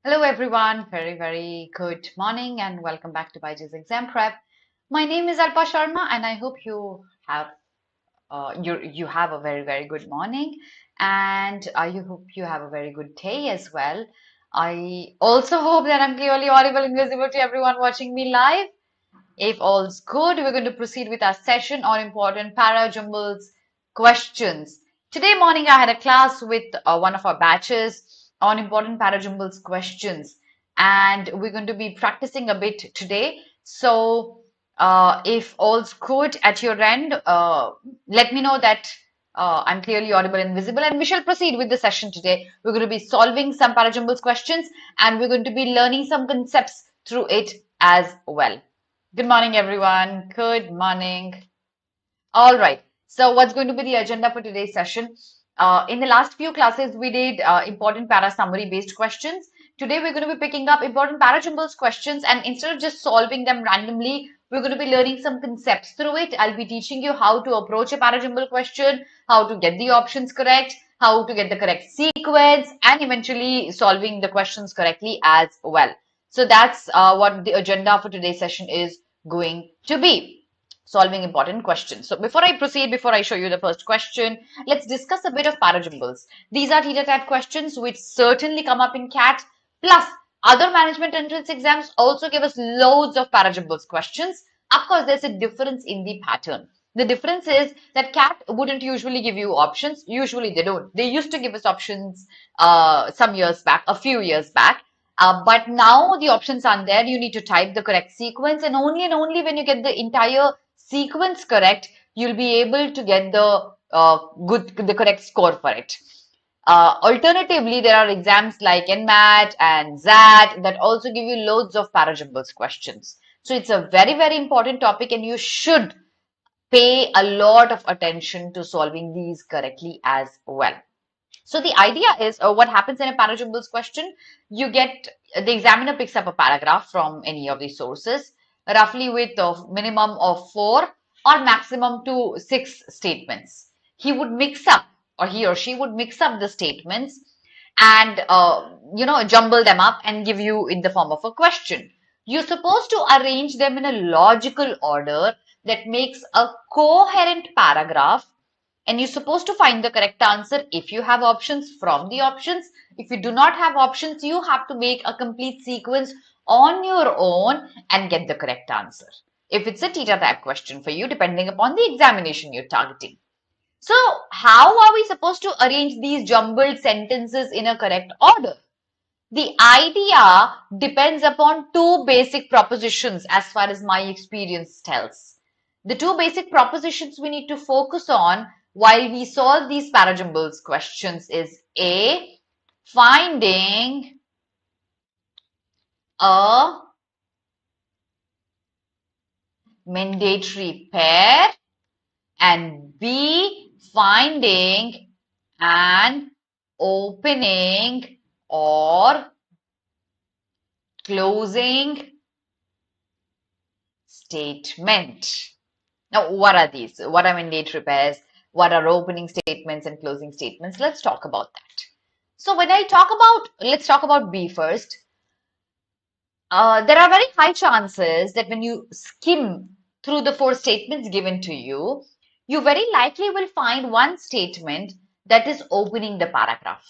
Hello everyone, very good morning and welcome back to BYJU'S Exam Prep. My name is Alpa Sharma and I hope you have you have a very good morning, and I hope you have a very good day as well. I also hope that I'm clearly audible and visible to everyone watching me live. If all's good, we're going to proceed with our session on important para jumbles questions. Today morning, I had a class with one of our batches on important para jumbles questions, and we're going to be practicing a bit today. So, if all's good at your end, let me know that I'm clearly audible and visible, and we shall proceed with the session today. We're going to be solving some para jumbles questions, and we're going to be learning some concepts through it as well. Good morning, everyone. Good morning. All right. So what's going to be the agenda for today's session? In the last few classes, we did important para summary based questions. Today, we're going to be picking up important para jumbles questions, and instead of just solving them randomly, we're going to be learning some concepts through it. I'll be teaching you how to approach a para jumble question, how to get the options correct, how to get the correct sequence, and eventually solving the questions correctly as well. So that's what the agenda for today's session is going to be. Solving important questions. So before I proceed, before I show you the first question, let's discuss a bit of para jumbles. These are teeter type questions which certainly come up in CAT. Plus, other management entrance exams also give us loads of para jumbles questions. Of course, there's a difference in the pattern. The difference is that CAT wouldn't usually give you options. Usually they don't. They used to give us options some years back, a few years back. But now the options aren't there. You need to type the correct sequence, and only when you get the entire sequence correct, you'll be able to get the correct score for it. Alternatively, there are exams like NMAT and XAT that also give you loads of para jumbles questions. So it's a very important topic, and you should pay a lot of attention to solving these correctly as well. So the idea is what happens in a para jumbles question, the examiner picks up a paragraph from any of these sources, roughly with a minimum of 4 or maximum to 6 statements. He would mix up, or he or she would mix up the statements and jumble them up and give you in the form of a question. You're supposed to arrange them in a logical order that makes a coherent paragraph, and you're supposed to find the correct answer if you have options from the options. If you do not have options, you have to make a complete sequence on your own and get the correct answer. If it's a teeter type question for you, depending upon the examination you're targeting. So how are we supposed to arrange these jumbled sentences in a correct order? The idea depends upon two basic propositions as far as my experience tells. The two basic propositions we need to focus on while we solve these para jumbles questions is A, finding a mandatory pair, and B, finding an opening or closing statement. Now, what are these? What are mandatory pairs? What are opening statements and closing statements? Let's talk about that. So when let's talk about B first. There are very high chances that when you skim through the 4 statements given to you, you very likely will find one statement that is opening the paragraph.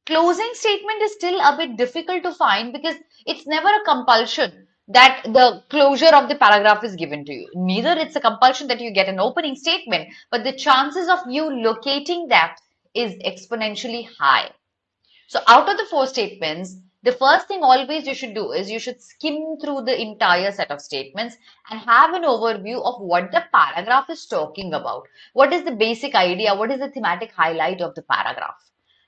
Closing statement is still a bit difficult to find because it's never a compulsion that the closure of the paragraph is given to you. Neither it's a compulsion that you get an opening statement, but the chances of you locating that is exponentially high. So out of the 4 statements, the first thing always you should do is you should skim through the entire set of statements and have an overview of what the paragraph is talking about. What is the basic idea? What is the thematic highlight of the paragraph?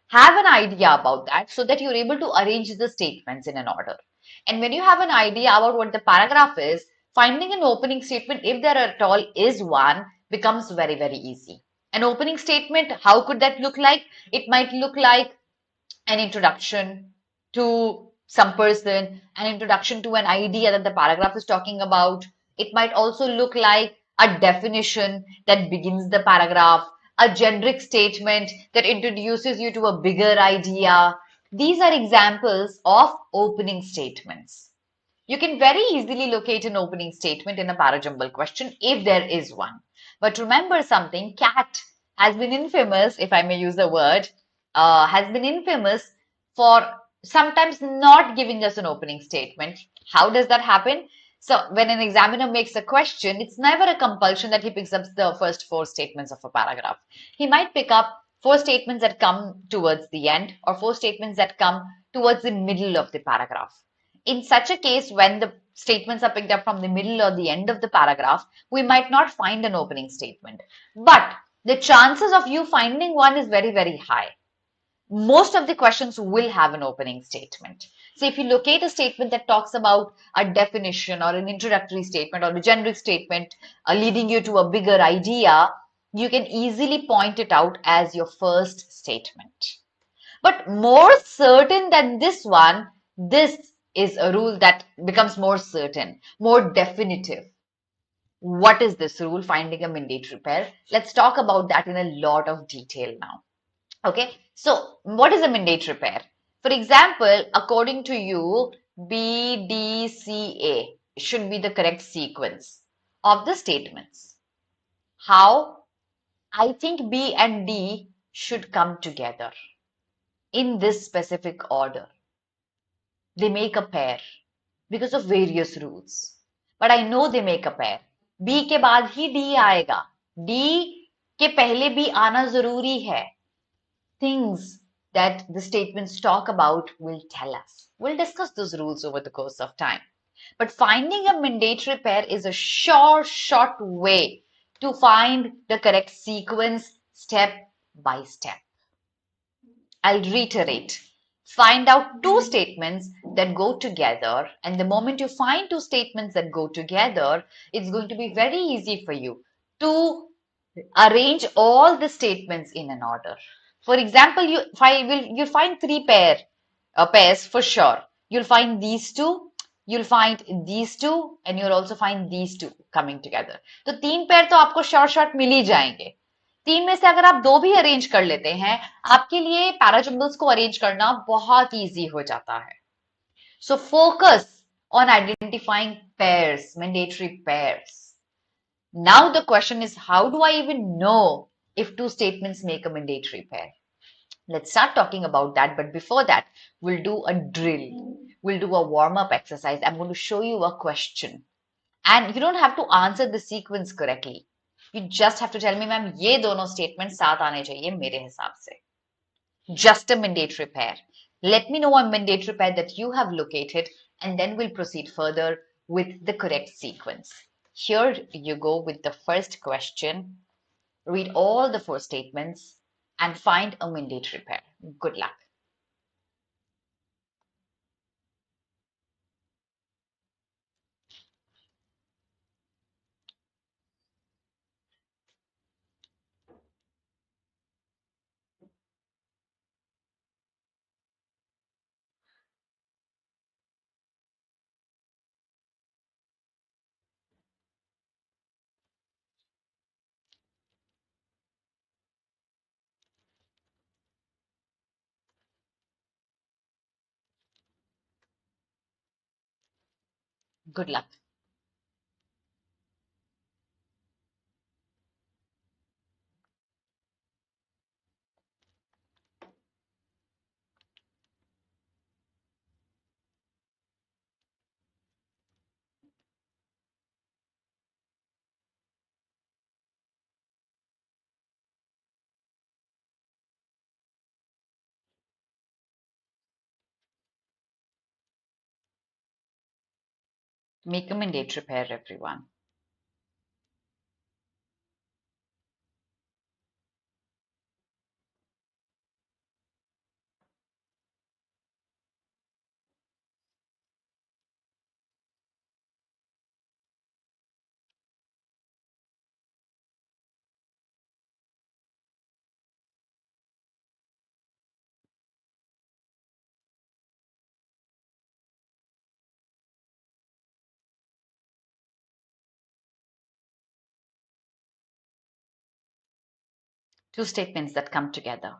Have an idea about that so that you're able to arrange the statements in an order. And when you have an idea about what the paragraph is, finding an opening statement, if there at all is one, becomes very easy. An opening statement, how could that look like? It might look like an introduction to some person, an introduction to an idea that the paragraph is talking about. It might also look like a definition that begins the paragraph, a generic statement that introduces you to a bigger idea, These are examples of opening statements. You can very easily locate an opening statement in a parajumble question if there is one. But remember something, CAT has been infamous, if I may use the word, has been infamous for sometimes not giving us an opening statement. How does that happen? So when an examiner makes a question, it's never a compulsion that he picks up the first four statements of a paragraph. He might pick up four statements that come towards the end or four statements that come towards the middle of the paragraph. In such a case, when the statements are picked up from the middle or the end of the paragraph, we might not find an opening statement. But the chances of you finding one is very, very high. Most of the questions will have an opening statement. So if you locate a statement that talks about a definition or an introductory statement or a generic statement leading you to a bigger idea, you can easily point it out as your first statement. But more certain than this one, this is a rule that becomes more certain, more definitive. What is this rule? Finding a mandatory pair. Let's talk about that in a lot of detail now. Okay, so what is a mandatory pair? For example, according to you, B, D, C, A should be the correct sequence of the statements. How? I think B and D should come together in this specific order. They make a pair because of various rules. But I know they make a pair. B के बाद ही D आएगा. D के पहले B आना जरूरी है. Things that the statements talk about will tell us. We'll discuss those rules over the course of time. But finding a mandatory pair is a short way to find the correct sequence step by step. I'll reiterate. Find out two statements that go together, and the moment you find two statements that go together, it's going to be very easy for you to arrange all the statements in an order. For example, you'll find three pairs for sure. You'll find these two, you'll find these two, and you'll also find these two coming together. तो तीन pair तो आपको short मिल ही जाएंगे. तीन में से अगर आप दो भी अरेंज कर लेते हैं, आपके लिए पैराजम्बल्स को अरेंज करना बहुत इजी हो जाता है. So focus on identifying pairs, mandatory pairs. Now the question is, how do I even know if two statements make a mandatory pair? Let's start talking about that. But before that, we'll do a drill. We'll do a warm-up exercise. I'm going to show you a question. And you don't have to answer the sequence correctly. You just have to tell me, ma'am, ये दोनों statements साथ आने चाहिए मेरे हिसाब से. Just a mandatory pair. Let me know a mandatory pair that you have located, and then we'll proceed further with the correct sequence. Here you go with the first question. Read all the four statements and find a mandatory pair. Good luck. Good luck. Make a mandatory pair, everyone. Two statements that come together.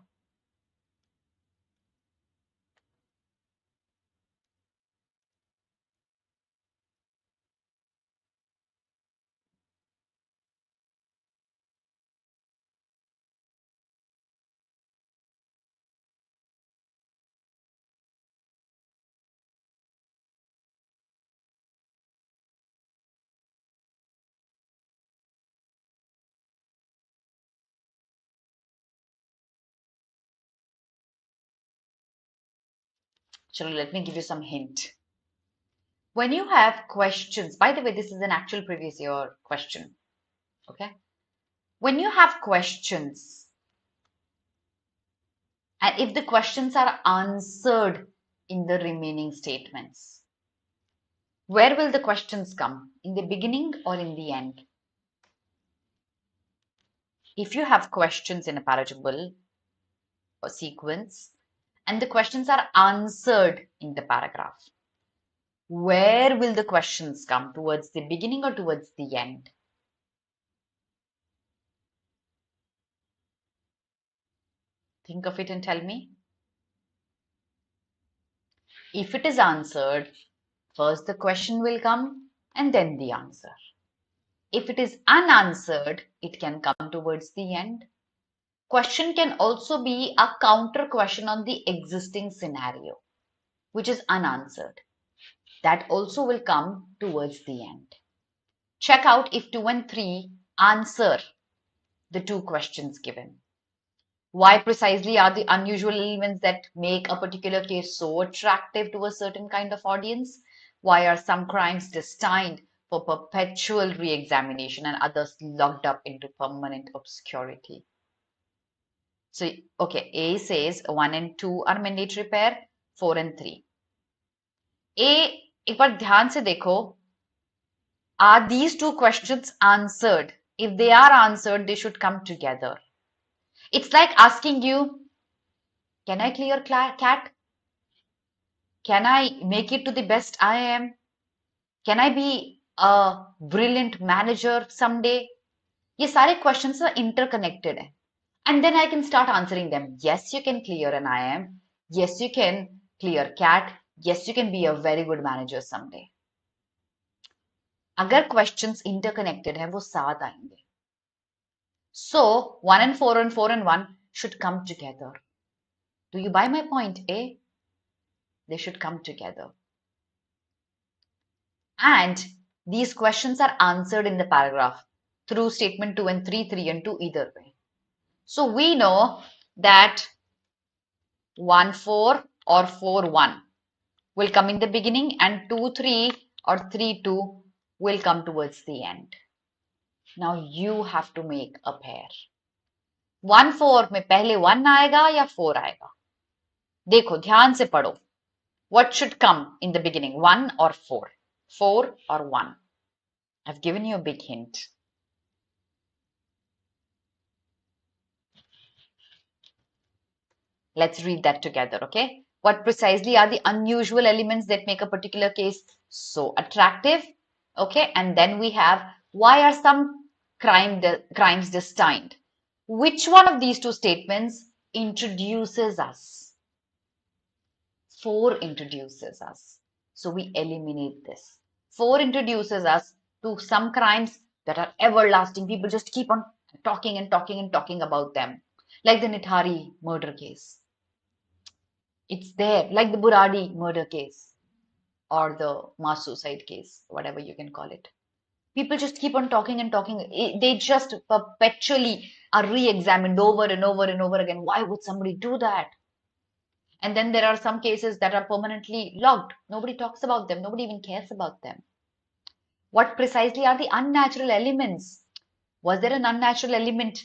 Chalo, let me give you some hint. When you have questions, by the way, this is an actual previous year question. Okay. When you have questions, and if the questions are answered in the remaining statements, where will the questions come? In the beginning or in the end? If you have questions in a parajumble or sequence, and the questions are answered in the paragraph, where will the questions come? Towards the beginning or towards the end? Think of it and tell me. If it is answered, first the question will come and then the answer. If it is unanswered, it can come towards the end. Question can also be a counter question on the existing scenario, which is unanswered. That also will come towards the end. Check out if 2 and 3 answer the 2 questions given. Why precisely are the unusual elements that make a particular case so attractive to a certain kind of audience? Why are some crimes destined for perpetual re-examination and others locked up into permanent obscurity? So, okay, A says 1 and 2 are mandatory pair, 4 and 3. A, एक बार ध्यान से देखो, are these 2 questions answered? If they are answered, they should come together. It's like asking you, can I clear CAT? Can I make it to the best IIM? Can I be a brilliant manager someday? ये सारे questions are interconnected हैं. And then I can start answering them. Yes, you can clear an IIM. Yes, you can clear CAT. Yes, you can be a very good manager someday. अगर questions interconnected हैं, वो साथ आएंगे. So 1 and 4 and 4 and 1 should come together. Do you buy my point, A? They should come together. And these questions are answered in the paragraph through statement 2 and 3, 3 and 2 either way. So we know that 1, 4 or 4, 1 will come in the beginning and 2, 3 or 3, 2 will come towards the end. Now you have to make a pair. 1, 4 में पहले 1 आएगा या 4 आएगा? देखो ध्यान से पढ़ो. What should come in the beginning, 1 or 4? 4 or 1? I've given you a big hint. Let's read that together, okay? What precisely are the unusual elements that make a particular case so attractive? Okay, and then we have, why are some crimes destined? Which one of these 2 statements introduces us? 4 introduces us. So we eliminate this. 4 introduces us to some crimes that are everlasting. People just keep on talking and talking and talking about them. Like the Nithari murder case. It's there, like the Buradi murder case or the mass suicide case, whatever you can call it. People just keep on talking and talking. They just perpetually are re-examined over and over and over again. Why would somebody do that? And then there are some cases that are permanently locked. Nobody talks about them. Nobody even cares about them. What precisely are the unnatural elements? Was there an unnatural element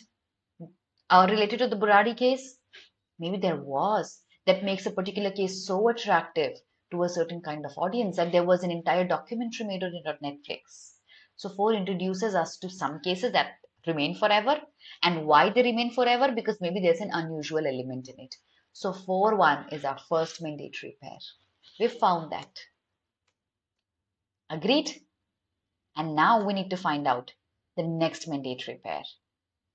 related to the Buradi case? Maybe there was. That makes a particular case so attractive to a certain kind of audience that there was an entire documentary made on it on Netflix. So 4 introduces us to some cases that remain forever. And why they remain forever? Because maybe there's an unusual element in it. So 4, 1 is our first mandatory pair. We've found that. Agreed? And now we need to find out the next mandatory pair.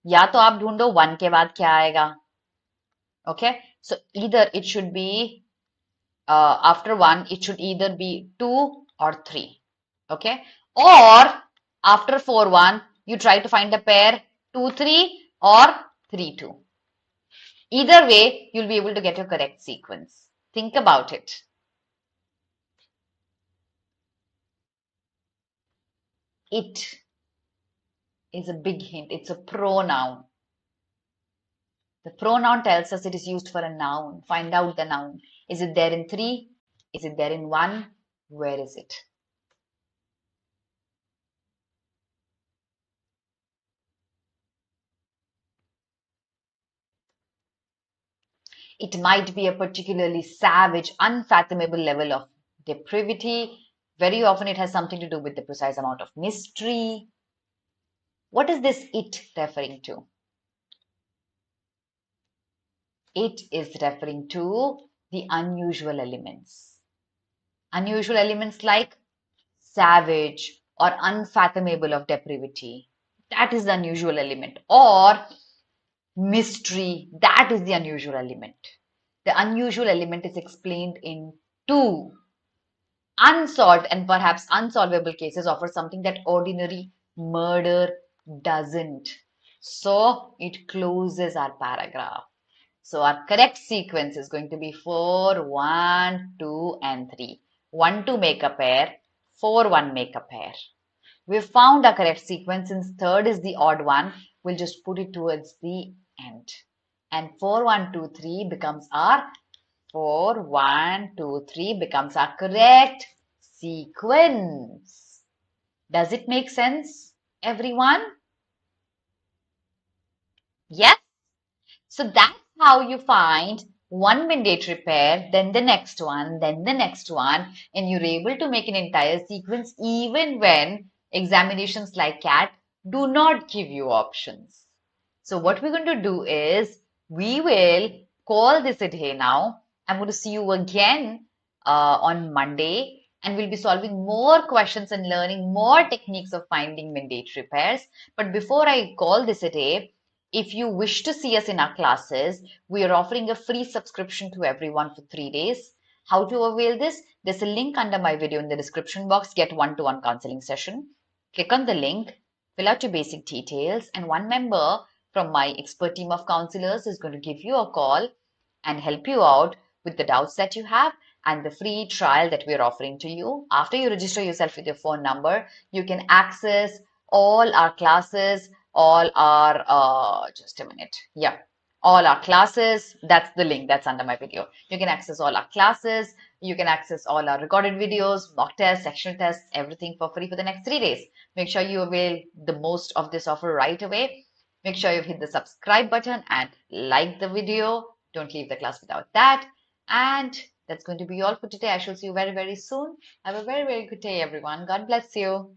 या तो आप ढूंढो 1 के बाद क्या आएगा? Okay, so either it should be after 1, it should either be 2 or 3. Okay, or after 4, 1, you try to find a pair 2, 3 or 3, 2. Either way, you'll be able to get your correct sequence. Think about it. It is a big hint. It's a pronoun. The pronoun tells us it is used for a noun. Find out the noun. Is it there in 3? Is it there in 1? Where is it? It might be a particularly savage, unfathomable level of depravity. Very often it has something to do with the precise amount of mystery. What is this it referring to? It is referring to the unusual elements. Unusual elements like savage or unfathomable of depravity. That is the unusual element. Or mystery. That is the unusual element. The unusual element is explained in 2. Unsolved and perhaps unsolvable cases offer something that ordinary murder doesn't. So it closes our paragraph. So our correct sequence is going to be 4, 1, 2, and 3. 1, 2 make a pair, 4, 1 make a pair. We've found our correct sequence. Since third is the odd one, we'll just put it towards the end. And 4, 1, 2, 3 becomes our 4, 1, 2, 3 becomes our correct sequence. Does it make sense, everyone? Yes? So that's how you find one mandatory pair, then the next one, then the next one, and you're able to make an entire sequence even when examinations like CAT do not give you options. So what we're going to do is we will call this a day now. I'm going to see you again on Monday, and we'll be solving more questions and learning more techniques of finding mandatory pairs. But before I call this a day, if you wish to see us in our classes, we are offering a free subscription to everyone for 3 days. How to avail this? There's a link under my video in the description box. Get one-to-one counseling session. Click on the link, fill out your basic details, and one member from my expert team of counselors is going to give you a call and help you out with the doubts that you have and the free trial that we're offering to you. After you register yourself with your phone number, you can access all our classes, all our, just a minute. Yeah, all our classes. That's the link that's under my video. You can access all our classes. You can access all our recorded videos, mock tests, sectional tests, everything for free for the next 3 days. Make sure you avail the most of this offer right away. Make sure you hit the subscribe button and like the video. Don't leave the class without that. And that's going to be all for today. I shall see you very, very soon. Have a very, very good day, everyone. God bless you.